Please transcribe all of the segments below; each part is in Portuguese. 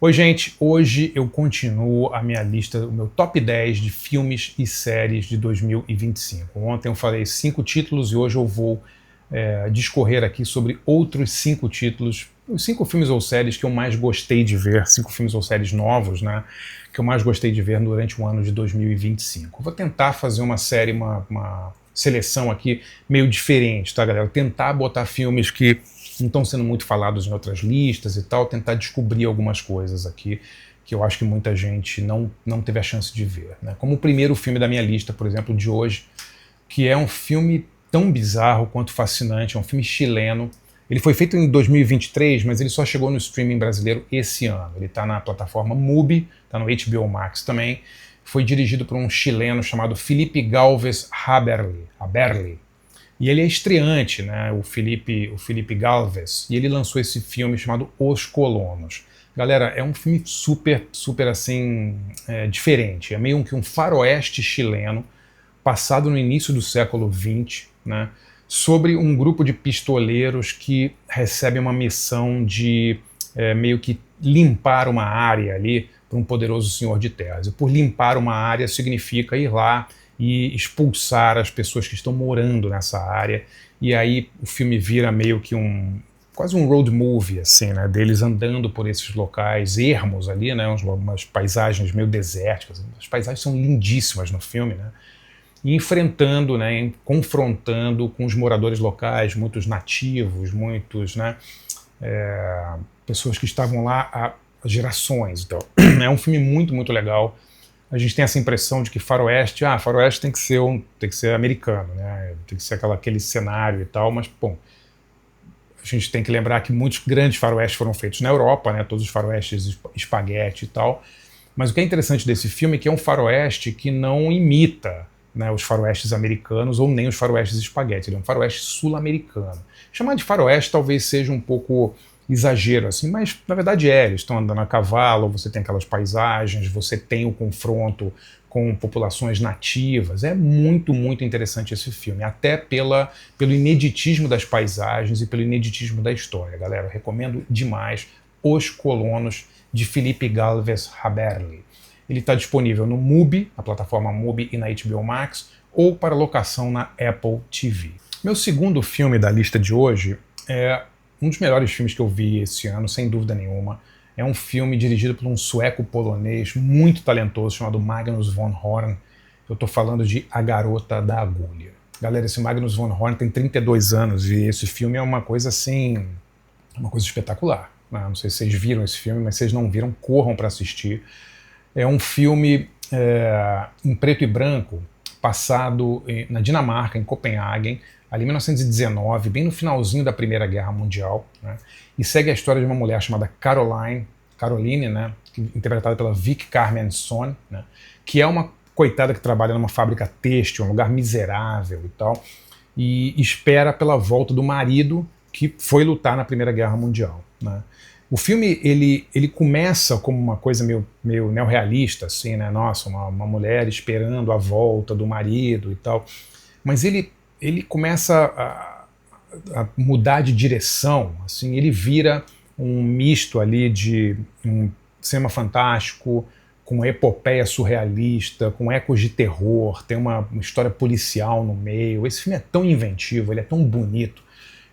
Oi, gente, hoje eu continuo a minha lista, o meu top 10 de filmes e séries de 2025. Ontem eu falei 5 títulos e hoje eu vou discorrer aqui sobre outros 5 títulos, os 5 filmes ou séries que eu mais gostei de ver, 5 filmes ou séries novos, né, que eu mais gostei de ver durante o ano de 2025. Eu vou tentar fazer uma série, uma seleção aqui meio diferente, tá, galera? Tentar botar filmes que não estão sendo muito falados em outras listas e tal, tentar descobrir algumas coisas aqui que eu acho que muita gente não teve a chance de ver, né? Como o primeiro filme da minha lista, por exemplo, de hoje, que é um filme tão bizarro quanto fascinante, é um filme chileno. Ele foi feito em 2023, mas ele só chegou no streaming brasileiro esse ano. Ele está na plataforma MUBI, está no HBO Max também. Foi dirigido por um chileno chamado Felipe Gálvez Haberli. E ele é estreante, né, o Felipe Gálvez, e ele lançou esse filme chamado Os Colonos. Galera, é um filme super assim, diferente. É meio que um faroeste chileno, passado no início do século XX, né, sobre um grupo de pistoleiros que recebem uma missão de meio que limpar uma área ali para um poderoso senhor de terras. E por limpar uma área significa ir lá e expulsar as pessoas que estão morando nessa área. E aí o filme vira meio que quase um road movie, assim, né, deles andando por esses locais ermos ali, né, umas paisagens meio desérticas. As paisagens são lindíssimas no filme, né, e enfrentando, né, confrontando com os moradores locais, muitos nativos, muitos, né, pessoas que estavam lá há gerações. Então, é um filme muito legal. A gente tem essa impressão de que faroeste tem que ser americano, né? Tem que ser aquele cenário e tal, mas, bom, a gente tem que lembrar que muitos grandes faroestes foram feitos na Europa, né? Todos os faroestes espaguete e tal, mas o que é interessante desse filme é que é um faroeste que não imita, né, os faroestes americanos ou nem os faroestes espaguete, ele é um faroeste sul-americano. Chamar de faroeste talvez seja um pouco exagero, assim, mas na verdade eles estão andando a cavalo, você tem aquelas paisagens, você tem o confronto com populações nativas. É muito interessante esse filme, até pelo ineditismo das paisagens e pelo ineditismo da história, galera. Eu recomendo demais Os Colonos, de Felipe Gálvez Haberli. Ele está disponível no MUBI, na plataforma MUBI e na HBO Max, ou para locação na Apple TV. Meu segundo filme da lista de hoje é um dos melhores filmes que eu vi esse ano, sem dúvida nenhuma. É um filme dirigido por um sueco-polonês muito talentoso chamado Magnus von Horn. Eu estou falando de A Garota da Agulha. Galera, esse Magnus von Horn tem 32 anos e esse filme é uma coisa assim, uma coisa espetacular. Não sei se vocês viram esse filme, mas se vocês não viram, corram para assistir. É um filme em preto e branco, passado na Dinamarca, em Copenhague, ali em 1919, bem no finalzinho da Primeira Guerra Mundial, né, e segue a história de uma mulher chamada Caroline, né, interpretada pela Vic Carmenson, né, que é uma coitada que trabalha numa fábrica têxtil, um lugar miserável e tal, e espera pela volta do marido que foi lutar na Primeira Guerra Mundial, né. O filme ele começa como uma coisa meio neorrealista, assim, né? Nossa, uma mulher esperando a volta do marido e tal. Mas ele começa a mudar de direção, assim, ele vira um misto ali de um cinema fantástico, com epopeia surrealista, com ecos de terror, tem uma história policial no meio. Esse filme é tão inventivo, ele é tão bonito.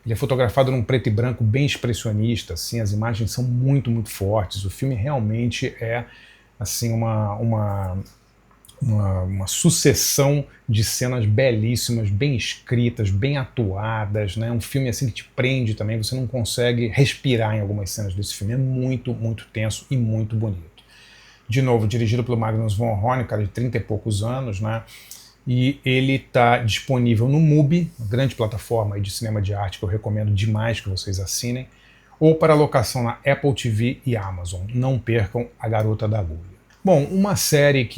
Ele é fotografado num preto e branco bem expressionista, assim, as imagens são muito fortes. O filme realmente é assim, uma sucessão de cenas belíssimas, bem escritas, bem atuadas, né? Um filme assim que te prende também, você não consegue respirar em algumas cenas desse filme. É muito tenso e muito bonito. De novo, dirigido pelo Magnus von Horn, cara de 30 e poucos anos, né? E ele está disponível no MUBI, uma grande plataforma de cinema de arte que eu recomendo demais que vocês assinem, ou para locação na Apple TV e Amazon. Não percam A Garota da Agulha. Bom, uma série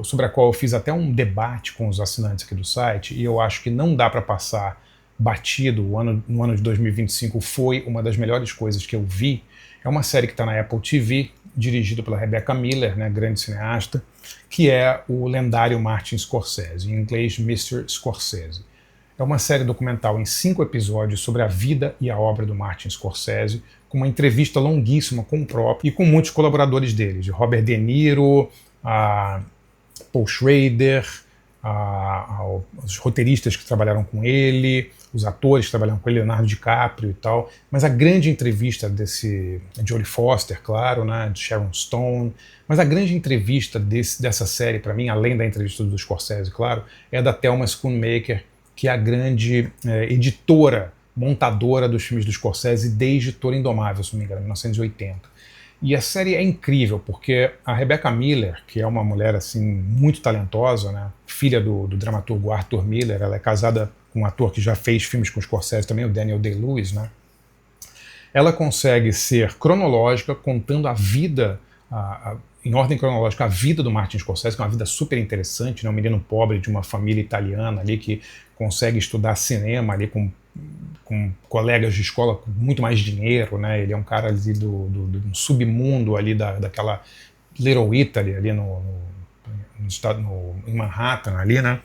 sobre a qual eu fiz até um debate com os assinantes aqui do site, e eu acho que não dá para passar batido, no ano de 2025 foi uma das melhores coisas que eu vi. É uma série que está na Apple TV, dirigida pela Rebecca Miller, né, grande cineasta, que é o lendário Martin Scorsese, em inglês Mr. Scorsese. É uma série documental em 5 episódios sobre a vida e a obra do Martin Scorsese, com uma entrevista longuíssima com o próprio e com muitos colaboradores dele, de Robert De Niro, a Paul Schrader, os roteiristas que trabalharam com ele, os atores que trabalharam com ele, Leonardo DiCaprio e tal. Mas a grande entrevista de Jodie Foster, claro, né, de Sharon Stone, mas a grande entrevista dessa série, para mim, além da entrevista do Scorsese, claro, é da Thelma Schoonmaker, que é a grande editora, montadora dos filmes do Scorsese desde Toro Indomável, se não me engano, 1980. E a série é incrível, porque a Rebecca Miller, que é uma mulher assim muito talentosa, né, filha do dramaturgo Arthur Miller, ela é casada com um ator que já fez filmes com o Scorsese também, o Daniel Day-Lewis, né? Ela consegue ser cronológica, contando a vida, em ordem cronológica, a vida do Martin Scorsese, que é uma vida super interessante, né? Um menino pobre de uma família italiana ali que consegue estudar cinema ali com colegas de escola com muito mais dinheiro, né? Ele é um cara ali do submundo ali daquela Little Italy ali em Manhattan ali, né?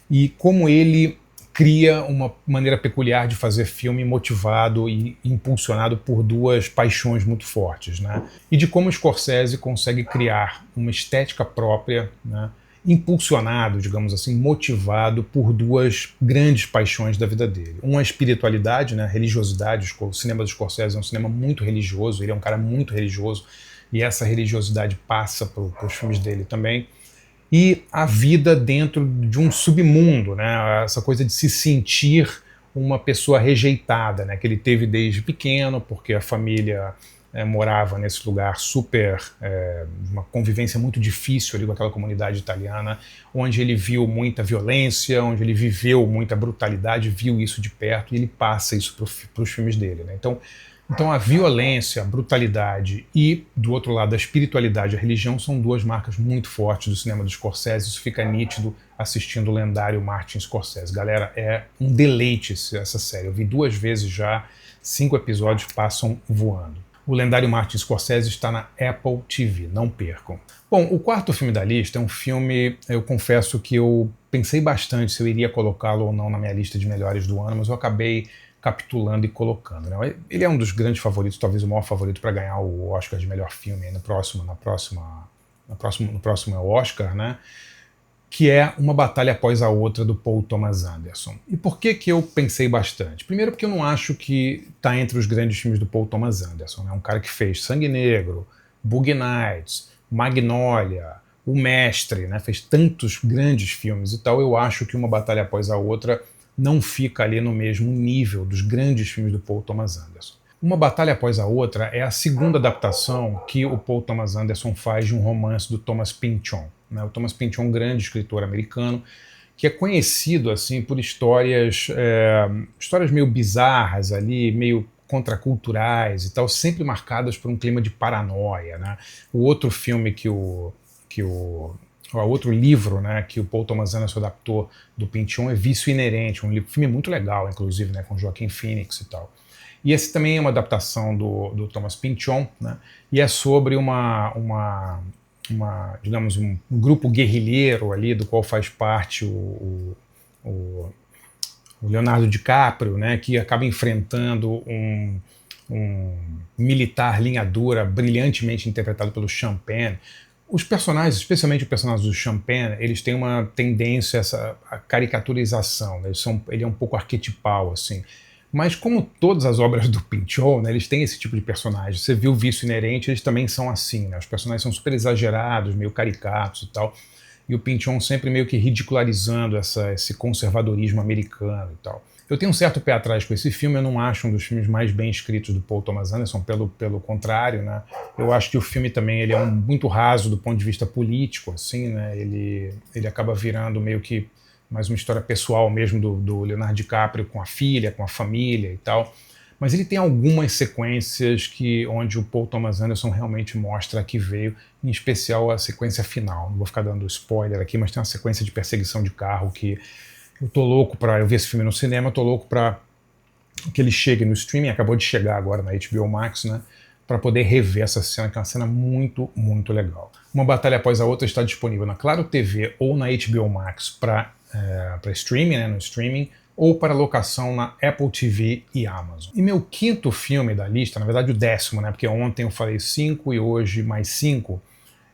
E como ele cria uma maneira peculiar de fazer filme motivado e impulsionado por duas paixões muito fortes, né? E de como o Scorsese consegue criar uma estética própria, né? Impulsionado, digamos assim, motivado por duas grandes paixões da vida dele. Uma é a espiritualidade, né, a religiosidade. O cinema do Scorsese é um cinema muito religioso, ele é um cara muito religioso, e essa religiosidade passa para os filmes dele também. E a vida dentro de um submundo, né, essa coisa de se sentir uma pessoa rejeitada, né, que ele teve desde pequeno, porque a família morava nesse lugar super, uma convivência muito difícil ali com aquela comunidade italiana, onde ele viu muita violência, onde ele viveu muita brutalidade, viu isso de perto, e ele passa isso para os filmes dele, né? Então a violência, a brutalidade e, do outro lado, a espiritualidade, a religião são duas marcas muito fortes do cinema do Scorsese. Isso fica nítido assistindo o lendário Martin Scorsese. Galera, é um deleite essa série. Eu vi 2 vezes já, 5 episódios passam voando. O lendário Martin Scorsese está na Apple TV, não percam. Bom, o quarto filme da lista é um filme, eu confesso que eu pensei bastante se eu iria colocá-lo ou não na minha lista de melhores do ano, mas eu acabei capitulando e colocando, né? Ele é um dos grandes favoritos, talvez o maior favorito para ganhar o Oscar de melhor filme no próximo é o Oscar, né? Que é Uma Batalha Após a Outra, do Paul Thomas Anderson. E por que eu pensei bastante? Primeiro porque eu não acho que está entre os grandes filmes do Paul Thomas Anderson. É um cara que fez Sangue Negro, Boogie Nights, Magnolia, O Mestre, né? Fez tantos grandes filmes e tal. Eu acho que Uma Batalha Após a Outra não fica ali no mesmo nível dos grandes filmes do Paul Thomas Anderson. Uma Batalha Após a Outra é a segunda adaptação que o Paul Thomas Anderson faz de um romance do Thomas Pynchon. Né? O Thomas Pynchon é um grande escritor americano que é conhecido assim por histórias meio bizarras ali, meio contraculturais e tal, sempre marcadas por um clima de paranoia, né? O outro filme outro livro, né, que o Paul Thomas Anderson adaptou do Pynchon é Vício Inerente, um filme muito legal, inclusive, né, com Joaquin Phoenix e tal. E esse também é uma adaptação do Thomas Pynchon, né, e é sobre digamos, um grupo guerrilheiro ali, do qual faz parte o Leonardo DiCaprio, né, que acaba enfrentando um militar linha dura, brilhantemente interpretado pelo Sean Penn. Os personagens, especialmente os personagens do Sean Penn, eles têm uma tendência a caricaturização, né? Ele é um pouco arquetipal, assim. Mas como todas as obras do Pynchon, né, eles têm esse tipo de personagem. Você viu o Vício Inerente, eles também são assim, né? Os personagens são super exagerados, meio caricatos e tal. E o Pynchon sempre meio que ridicularizando esse conservadorismo americano e tal. Eu tenho um certo pé atrás com esse filme, eu não acho um dos filmes mais bem escritos do Paul Thomas Anderson, pelo contrário, né? Eu acho que o filme também ele é muito raso do ponto de vista político, assim, né? Ele acaba virando meio que mais uma história pessoal mesmo do Leonardo DiCaprio com a filha, com a família e tal. Mas ele tem algumas sequências onde o Paul Thomas Anderson realmente mostra que veio, em especial a sequência final. Não vou ficar dando spoiler aqui, mas tem uma sequência de perseguição de carro que eu tô louco eu vi esse filme no cinema, eu tô louco pra que ele chegue no streaming, acabou de chegar agora na HBO Max, né, para poder rever essa cena, que é uma cena muito, muito legal. Uma Batalha Após a Outra está disponível na Claro TV ou na HBO Max para streaming, né, no streaming, ou para locação na Apple TV e Amazon. E meu quinto filme da lista, na verdade o 10º, né, porque ontem eu falei 5 e hoje mais 5,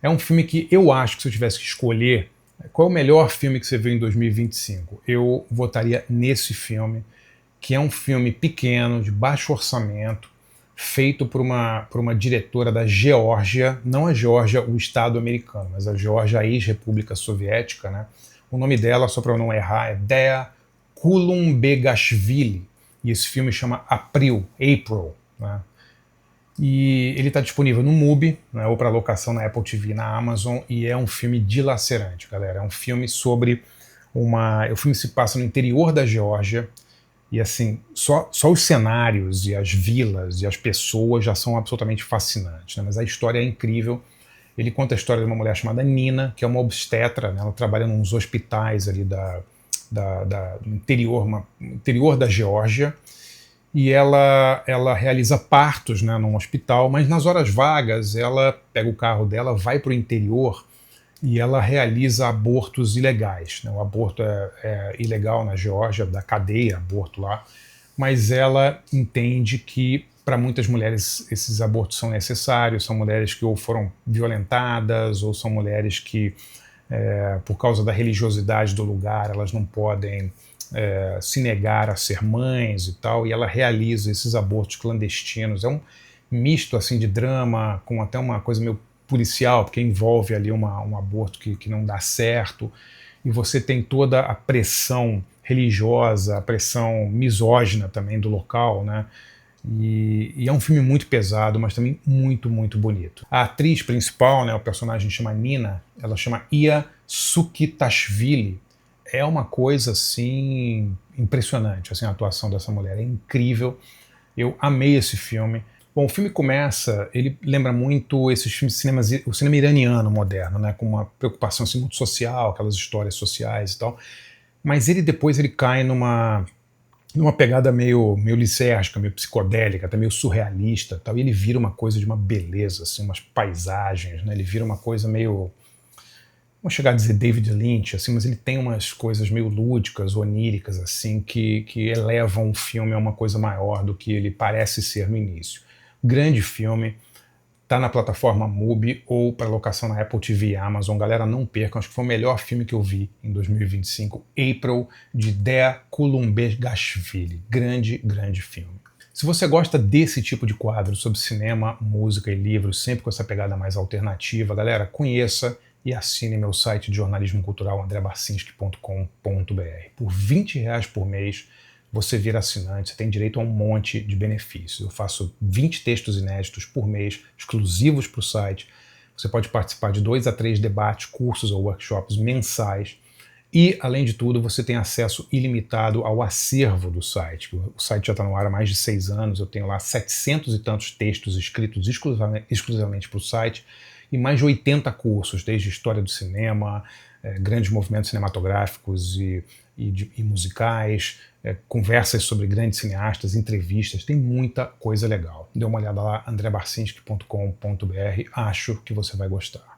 é um filme que eu acho que se eu tivesse que escolher qual é o melhor filme que você viu em 2025, eu votaria nesse filme, que é um filme pequeno, de baixo orçamento, feito por uma diretora da Geórgia, não a Geórgia, o Estado americano, mas a Geórgia, a ex-república soviética, né? O nome dela, só para eu não errar, é Dea Kulumbegaschvili, e esse filme chama April, né? E ele está disponível no MUBI, né, ou para locação na Apple TV e na Amazon, e é um filme dilacerante, galera. É um filme sobre o filme se passa no interior da Geórgia, e assim, só os cenários e as vilas e as pessoas já são absolutamente fascinantes, né? Mas a história é incrível. Ele conta a história de uma mulher chamada Nina, que é uma obstetra, né? Ela trabalha nos hospitais ali do interior da Geórgia, e ela realiza partos, né, num hospital, mas nas horas vagas ela pega o carro dela, vai para o interior e ela realiza abortos ilegais, né? O aborto é ilegal na Geórgia, da cadeia aborto lá, mas ela entende que para muitas mulheres esses abortos são necessários, são mulheres que ou foram violentadas ou são mulheres que, por causa da religiosidade do lugar, elas não podem se negar a ser mães e tal, e ela realiza esses abortos clandestinos. É um misto assim de drama com até uma coisa meio policial, porque envolve ali um aborto que não dá certo, e você tem toda a pressão religiosa, a pressão misógina também do local, né? E é um filme muito pesado, mas também muito, muito bonito. A atriz principal, né, o personagem chama Nina, ela chama Ia Sukitashvili. É uma coisa assim impressionante, assim, a atuação dessa mulher é incrível. Eu amei esse filme. Bom, o filme começa, ele lembra muito esses filmes de o cinema iraniano moderno, né, com uma preocupação assim, muito social, aquelas histórias sociais e tal. Mas depois ele cai numa pegada meio lisérgica, meio psicodélica, até meio surrealista, tal. E ele vira uma coisa de uma beleza, assim, umas paisagens, né? Ele vira uma coisa meio, vamos chegar a dizer David Lynch, assim, mas ele tem umas coisas meio lúdicas, oníricas, assim, que elevam o filme a uma coisa maior do que ele parece ser no início. Grande filme, tá na plataforma MUBI ou para locação na Apple TV e Amazon. Galera, não percam, acho que foi o melhor filme que eu vi em 2025, April, de Dea Kulumbegaschvili. Grande, grande filme. Se você gosta desse tipo de quadro sobre cinema, música e livros, sempre com essa pegada mais alternativa, galera, conheça e assine meu site de jornalismo cultural, andrebarcinski.com.br. Por R$20 por mês, você vira assinante, você tem direito a um monte de benefícios. Eu faço 20 textos inéditos por mês, exclusivos para o site. Você pode participar de 2 a 3 debates, cursos ou workshops mensais. E, além de tudo, você tem acesso ilimitado ao acervo do site. O site já está no ar há mais de 6 anos, eu tenho lá 700 e tantos textos escritos exclusivamente para o site e mais de 80 cursos, desde história do cinema, grandes movimentos cinematográficos e musicais, conversas sobre grandes cineastas, entrevistas, tem muita coisa legal. Dê uma olhada lá, andrebarcinski.com.br, acho que você vai gostar.